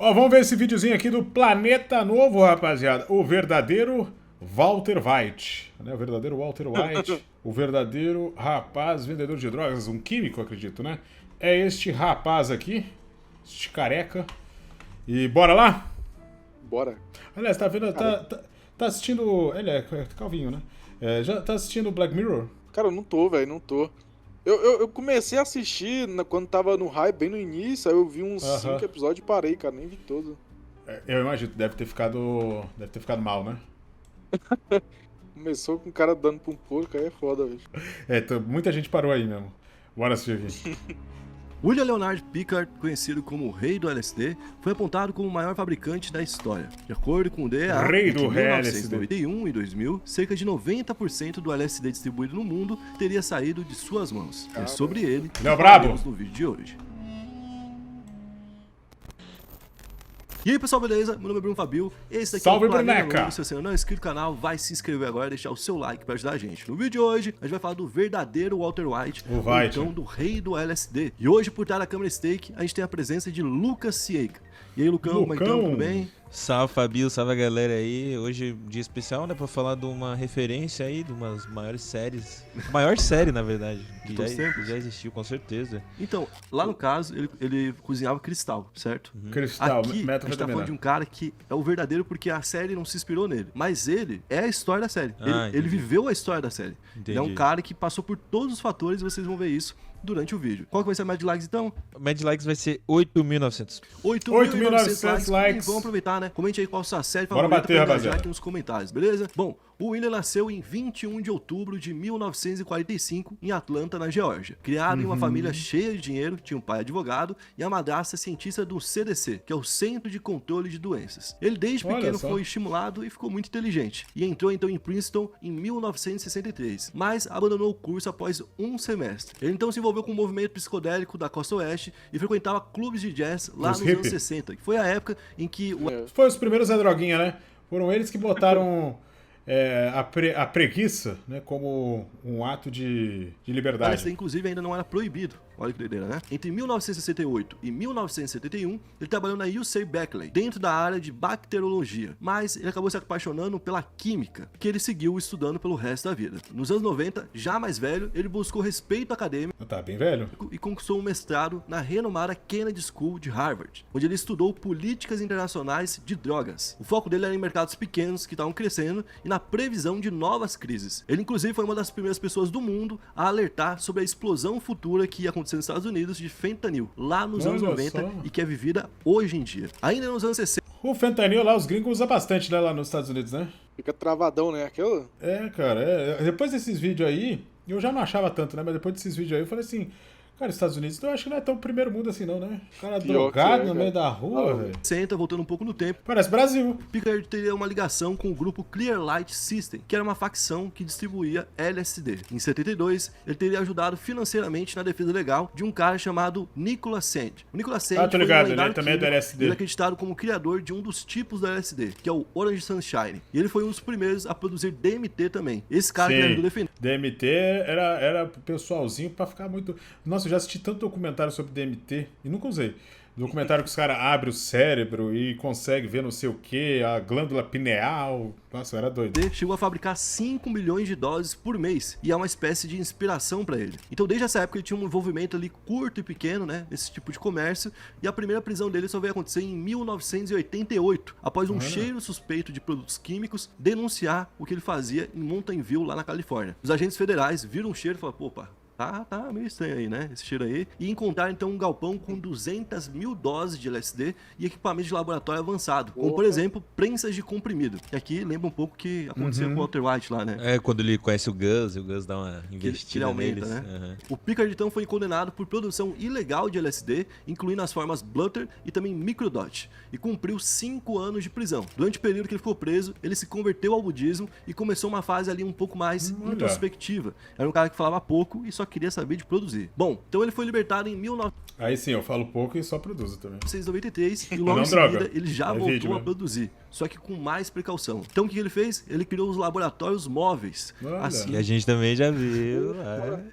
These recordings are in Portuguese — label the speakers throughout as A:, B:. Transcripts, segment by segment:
A: Ó, vamos ver esse videozinho aqui do Planeta Novo, rapaziada. O verdadeiro Walter White, né? O verdadeiro Walter White, o verdadeiro rapaz vendedor de drogas, um químico, acredito, né? É este rapaz aqui, este careca. E bora lá?
B: Bora.
A: Aliás, tá vendo? Tá assistindo. Ele é calvinho, né? Já tá assistindo Black Mirror?
B: Cara, eu não tô, velho, não tô. Eu comecei a assistir quando tava no hype, bem no início, aí eu vi uns 5 episódios e parei, cara, nem vi todo.
A: Eu imagino, deve ter ficado mal, né?
B: Começou com o cara dando pra um porco, aí é foda, velho.
A: Muita gente parou aí mesmo. Bora assistir aqui.
C: William Leonard Pickard, conhecido como o Rei do LSD, foi apontado como o maior fabricante da história. De acordo com o DEA,
A: Rei do
C: entre
A: LSD.
C: 1991 e 2000, cerca de 90% do LSD distribuído no mundo teria saído de suas mãos. É sobre ele que
A: Léo Brabo
C: falaremos no vídeo de hoje. E aí pessoal, beleza? Meu nome é Bruno Fabio, esse daqui
A: Salve,
C: é o Planeta
A: Bruneca!
C: Novo. Se você não é inscrito no canal, vai se inscrever agora e deixar o seu like pra ajudar a gente. No vídeo de hoje, a gente vai falar do verdadeiro Walter White,
A: O
C: ou
A: White.
C: então do rei do LSD. E hoje, por trás da câmera Steak, a gente tem a presença de Lucas Cieica. E aí, Lucão, como é que estão? Tudo bem?
D: Salve Fabio, salve a galera aí. Hoje dia especial, né, pra falar de uma referência aí, de umas maiores séries. Maior série, na verdade, que
C: todos os tempos.
D: já existiu, com certeza.
C: Então, lá no caso, ele cozinhava cristal, certo?
A: Cristal,
C: Aqui, a gente tá
A: metanfetamina.
C: falando de um cara que é o verdadeiro porque a série não se inspirou nele. Mas ele é a história da série. Ele
D: Entendi.
C: viveu a história da série. Ele é um
D: Entendi.
C: cara que passou por todos os fatores e vocês vão ver isso durante o vídeo. Qual que vai ser a média de likes, então?
D: Mad Likes vai ser 8.900.
C: 8.900
A: likes.
C: E vamos aproveitar, né? Comente aí qual a sua série
A: Bora
C: favorita
A: bater,
C: pra engajar
A: rapaziada.
C: aqui nos comentários, beleza? Bom, o William nasceu em 21 de outubro de 1945 em Atlanta, na Geórgia. Criado em uma família cheia de dinheiro, tinha um pai advogado e a madrasta cientista do CDC, que é o Centro de Controle de Doenças. Ele desde
A: Olha
C: pequeno
A: só.
C: foi estimulado e ficou muito inteligente. E entrou então em Princeton em 1963, mas abandonou o curso após um semestre. Ele então se envolveu com o movimento psicodélico da Costa Oeste e frequentava clubes de jazz lá
A: Os
C: nos
A: hippie.
C: anos 60, que foi a época em que o
A: Foi os primeiros Zé Droguinha, né? Foram eles que botaram a preguiça, né, como um ato de liberdade.
C: LSD, inclusive, ainda não era proibido. Olha que doideira, né? Entre 1968 e 1971, ele trabalhou na UC Berkeley, dentro da área de bacteriologia. Mas ele acabou se apaixonando pela química, que ele seguiu estudando pelo resto da vida. Nos anos 90, já mais velho, ele buscou respeito acadêmico
A: Tá bem velho?
C: e conquistou um mestrado na renomada Kennedy School de Harvard, onde ele estudou políticas internacionais de drogas. O foco dele era em mercados pequenos que estavam crescendo e na previsão de novas crises. Ele, inclusive, foi uma das primeiras pessoas do mundo a alertar sobre a explosão futura que ia acontecer nos Estados Unidos de fentanil, lá nos anos
A: Olha
C: 90
A: só.
C: e que é vivida hoje em dia. Ainda nos anos 60,
A: O fentanil lá, os gringos usam bastante, né, lá nos Estados Unidos, né?
B: Fica travadão, né? Aquela.
A: Cara, depois desses vídeos aí, eu já não achava tanto, né? Mas depois desses vídeos aí, eu falei assim, cara, os Estados Unidos, eu acho que não é tão primeiro mundo assim, não, né? Cara
B: Pior que
A: drogado
B: é,
A: no meio
B: cara.
A: da rua,
B: Não.
A: velho.
C: voltando um pouco no tempo,
A: Parece Brasil.
C: Pickard teria uma ligação com o grupo Clear Light System, que era uma facção que distribuía LSD. Em 72, ele teria ajudado financeiramente na defesa legal de um cara chamado Nicholas Sand. O Nicholas Sand
A: Tô
C: foi
A: ligado,
C: um lendário
A: ele também é do
C: químico,
A: LSD.
C: ele é acreditado como criador de um dos tipos do LSD, que é o Orange Sunshine. E ele foi um dos primeiros a produzir DMT também. Esse cara que ele ajudou a defender.
A: DMT era pro pessoalzinho pra ficar muito... Nossa, eu já assisti tanto documentário sobre DMT e nunca usei. Documentário que os caras abrem o cérebro e conseguem ver não sei o que, a glândula pineal. Nossa, eu era doido.
C: Chegou a fabricar 5 milhões de doses por mês e é uma espécie de inspiração para ele. Então desde essa época ele tinha um envolvimento ali curto e pequeno, né, nesse tipo de comércio, e a primeira prisão dele só veio acontecer em 1988, após um cheiro suspeito de produtos químicos denunciar o que ele fazia em Mountain View, lá na Califórnia. Os agentes federais viram o cheiro e falaram, opa, tá meio estranho aí, né? Esse cheiro aí. E encontraram então um galpão com 200 mil doses de LSD e equipamento de laboratório avançado, como por exemplo, prensas de comprimido. Que aqui lembra um pouco o que aconteceu com o Walter White lá, né?
D: É, quando ele conhece o Gus, e o Gus dá uma
C: Que
D: investida
C: ele aumenta,
D: neles.
C: né?
D: Aham.
C: O Pickard então foi condenado por produção ilegal de LSD, incluindo as formas Blutter e também Microdot, e cumpriu 5 anos de prisão. Durante o período que ele ficou preso, ele se converteu ao budismo e começou uma fase ali um pouco mais introspectiva. Era um cara que falava pouco e só queria saber de produzir. Bom, então ele foi libertado em
A: Aí sim, eu falo pouco e só produzo também.
C: 1993 e logo
A: Não
C: em seguida
A: droga.
C: ele já
A: É
C: voltou
A: vídeo
C: a
A: mesmo.
C: produzir. só que com mais precaução. Então o que ele fez? Ele criou os laboratórios móveis.
A: Olha.
D: E a gente também já viu.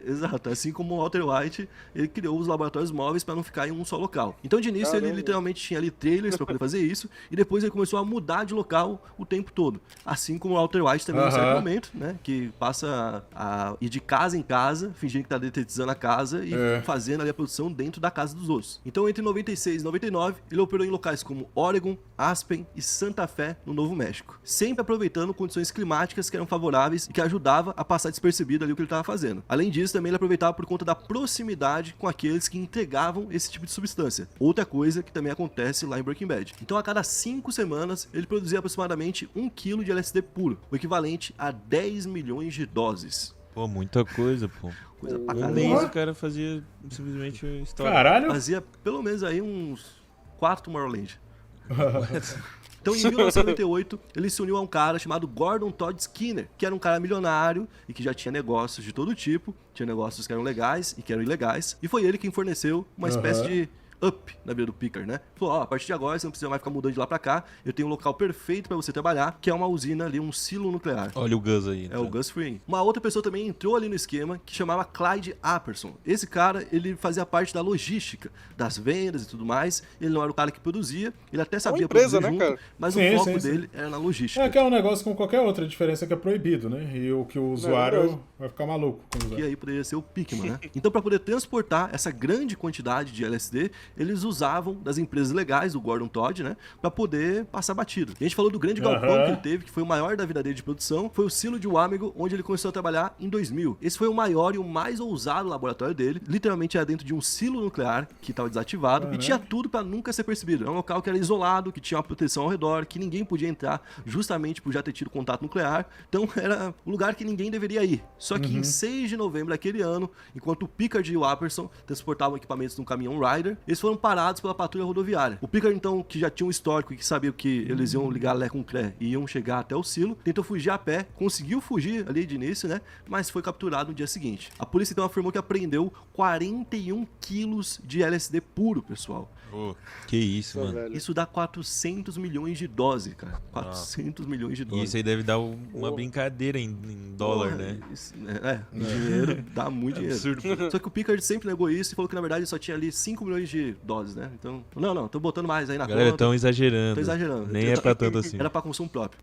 C: Exato, assim como o Walter White, ele criou os laboratórios móveis para não ficar em um só local. Então de início ele literalmente tinha ali trailers para poder fazer isso, e depois ele começou a mudar de local o tempo todo. Assim como o Walter White também em certo momento, né, que passa a ir de casa em casa, fingindo que tá detetizando a casa e fazendo ali a produção dentro da casa dos outros. Então entre 96 e 99, ele operou em locais como Oregon, Aspen e Santa Fé, no Novo México. Sempre aproveitando condições climáticas que eram favoráveis e que ajudava a passar despercebido ali o que ele estava fazendo. Além disso, também ele aproveitava por conta da proximidade com aqueles que entregavam esse tipo de substância. Outra coisa que também acontece lá em Breaking Bad. Então a cada 5 semanas, ele produzia aproximadamente 1 kg de LSD puro, o equivalente a 10 milhões de doses.
D: Pô, muita coisa, pô.
C: Coisa pra
D: Um
C: caramba.
D: mês o cara fazia simplesmente história.
A: Caralho.
C: Fazia pelo menos aí uns 4 Tomorrowland. Então, em 1998, ele se uniu a um cara chamado Gordon Todd Skinner, que era um cara milionário e que já tinha negócios de todo tipo, tinha negócios que eram legais e que eram ilegais, e foi ele quem forneceu uma espécie de up na vida do Pickard, né? Falou, ó, a partir de agora você não precisa mais ficar mudando de lá pra cá, eu tenho um local perfeito pra você trabalhar, que é uma usina ali, um silo nuclear.
D: Olha o Gus aí.
C: É o Gus Fring. Uma outra pessoa também entrou ali no esquema, que chamava Clyde Apperson. Esse cara, ele fazia parte da logística, das vendas e tudo mais. Ele não era o cara que produzia, ele até sabia
B: empresa,
C: produzir
B: né,
C: junto,
B: cara?
C: mas
A: Sim,
C: o foco
A: sim.
C: dele era na logística.
A: É que é um negócio com qualquer outra, a diferença é que é proibido, né? E o que o usuário vai ficar maluco com
C: Que
A: usar.
C: aí poderia ser o Pickman, né? Então, para poder transportar essa grande quantidade de LSD, eles usavam das empresas legais do Gordon Todd, né? Para poder passar batido. E a gente falou do grande galpão que ele teve, que foi o maior da vida dele de produção, foi o silo de Wamego, onde ele começou a trabalhar em 2000. Esse foi o maior e o mais ousado laboratório dele. Literalmente era dentro de um silo nuclear que estava desativado e tinha tudo para nunca ser percebido. Era um local que era isolado, que tinha uma proteção ao redor, que ninguém podia entrar, justamente por já ter tido contato nuclear. Então era um lugar que ninguém deveria ir. Só que em 6 de novembro daquele ano, enquanto o Pickard e o Apperson transportavam equipamentos num caminhão Ryder, eles foram parados pela patrulha rodoviária. O Pickard, então, que já tinha um histórico e que sabia que eles iam ligar Lé com Cré e iam chegar até o silo, tentou fugir a pé, conseguiu fugir ali de início, né? Mas foi capturado no dia seguinte. A polícia, então, afirmou que apreendeu 41 quilos de LSD puro, pessoal.
D: Pô, que isso, mano.
B: Velho.
C: Isso dá 400 milhões de doses, cara. 400 milhões de
D: E
C: doses.
D: isso aí deve dar uma brincadeira em dólar, né?
C: Dinheiro, dá muito dinheiro.
D: Absurdo, pô.
C: Só que o Pickard sempre negou isso e falou que na verdade só tinha ali 5 milhões de doses, né? Então, não, tô botando mais aí na
D: Galera,
C: conta.
D: tão exagerando.
C: Tô exagerando.
D: Nem é pra tanto assim.
C: Era pra consumo próprio.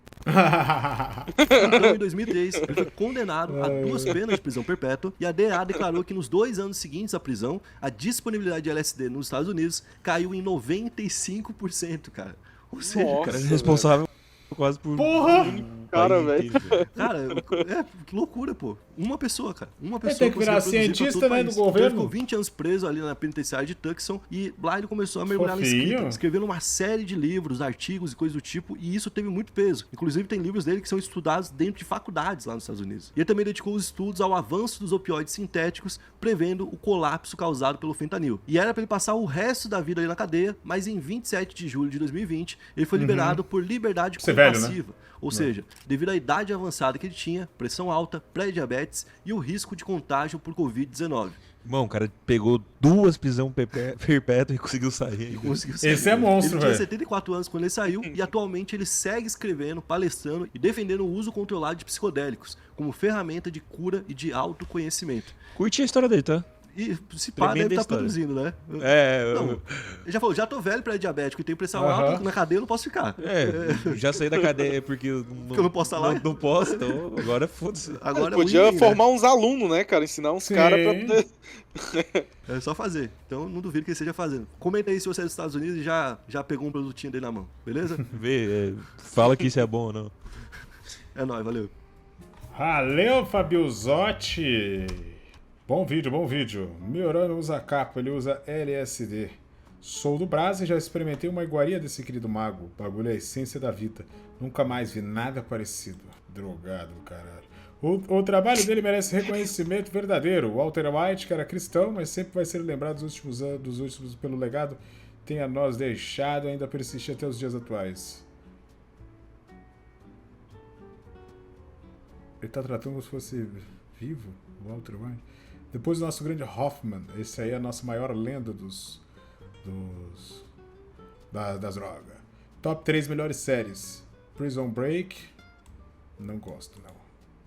C: Então, em 2003, ele foi condenado a 2 penas de prisão perpétua e a DEA declarou que nos 2 anos seguintes à prisão, a disponibilidade de LSD nos Estados Unidos caiu em 95%, cara. Ou seja,
B: Nossa,
D: O cara é responsável quase por...
A: Porra!
B: Cara,
D: país
B: velho.
D: inteiro,
C: cara, que loucura, pô. Uma pessoa, cara. Uma pessoa.
A: tem que virar
C: conseguiu produzir pra
A: cientista,
C: todo o
A: né,
C: país.
A: do governo.
C: Então, ele ficou 20 anos preso ali na penitenciária de Tucson e lá ele começou a mergulhar na escrita,
A: Fofinho.
C: escrevendo uma série de livros, artigos e coisas do tipo, e isso teve muito peso. Inclusive, tem livros dele que são estudados dentro de faculdades lá nos Estados Unidos. E ele também dedicou os estudos ao avanço dos opioides sintéticos, prevendo o colapso causado pelo fentanil. E era pra ele passar o resto da vida ali na cadeia, mas em 27 de julho de 2020, ele foi liberado por liberdade
A: Você é velho, né?
C: compassiva. Ou seja, devido à idade avançada que ele tinha, pressão alta, pré-diabetes e o risco de contágio por Covid-19.
D: Irmão, o cara pegou 2 prisão perpétua e conseguiu sair ainda.
C: Conseguiu sair.
A: Esse é monstro,
C: Ele tinha
A: velho.
C: 74 anos quando ele saiu e atualmente ele segue escrevendo, palestrando e defendendo o uso controlado de psicodélicos como ferramenta de cura e de autoconhecimento.
D: Curti a história dele, tá?
C: E se pá,
D: Tremenda
C: deve estar
D: história.
C: produzindo, né?
D: Não,
C: Ele já falou, já tô velho pré-diabético e tenho pressão alta, na cadeia eu não posso ficar.
D: já saí da cadeia porque eu
C: eu não posso estar lá?
D: Não posso, então agora foda-se.
C: Agora
B: Podia
C: win,
B: formar uns alunos, né, cara? Ensinar uns caras pra poder.
C: É só fazer. Então não duvido que ele esteja fazendo. Comenta aí se você é dos Estados Unidos e já pegou um produtinho dele na mão, beleza?
D: Fala que isso é bom ou não.
C: É nóis, valeu.
A: Valeu, Fabiuzotti! Bom vídeo. Miorano usa capa, ele usa LSD. Sou do Brás e já experimentei uma iguaria desse querido mago. O bagulho é a essência da vida. Nunca mais vi nada parecido. Drogado do caralho. O trabalho dele merece reconhecimento verdadeiro. Walter White, que era cristão, mas sempre vai ser lembrado dos últimos pelo legado que tem a nós deixado e ainda persiste até os dias atuais. Ele tá tratando como se fosse vivo, Walter White. Depois do nosso grande Hoffman, esse aí é a nossa maior lenda das drogas. Top 3 melhores séries. Prison Break. Não gosto, não.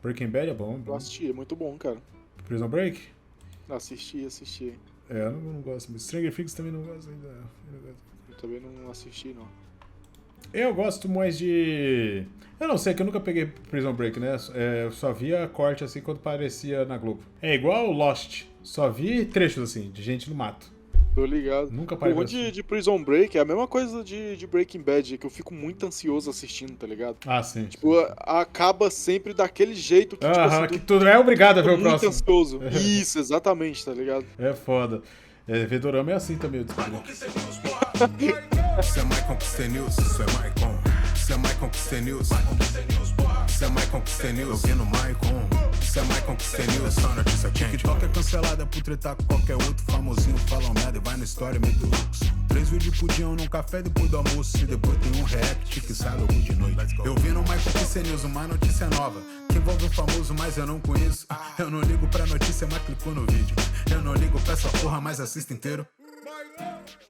A: Breaking Bad é bom.
B: Eu assisti, é muito bom, cara.
A: Prison Break?
B: Assisti.
A: Eu não gosto. Stranger Things também não gosto ainda.
B: Eu também não assisti, não.
A: Eu gosto mais de... Eu não sei, que eu nunca peguei Prison Break, né? Eu só via corte assim quando aparecia na Globo. É igual Lost. Só vi trechos assim, de gente no mato.
B: Tô ligado.
A: Nunca
B: O
A: parei
B: ruim
A: pra
B: de Prison Break é a mesma coisa de Breaking Bad, que eu fico muito ansioso assistindo, tá ligado?
A: Ah, sim.
B: Tipo, acaba sempre daquele jeito que, tipo assim,
A: que tu é obrigado a ver o
B: muito
A: próximo.
B: ansioso. Isso, exatamente, tá ligado?
A: É foda. Ver dorama é assim também, eu descobri.
E: Isso é mais Conquista News, isso é Maicon. Isso é mais Conquista News. Isso é mais Conquista News, eu vi no Maicon. Isso é mais Conquista News, só notícia quente. TikTok é cancelada por tretar com qualquer outro. Famosinho fala merda e vai na história meio luxo. 3 vídeos de pudião num café depois do almoço. E depois tem um react que sai logo de noite. Eu vi no mais Conquista News uma notícia nova que envolve um famoso, mas eu não conheço. Eu não ligo pra notícia, mas clico no vídeo. Eu não ligo pra essa porra, mas assisto inteiro.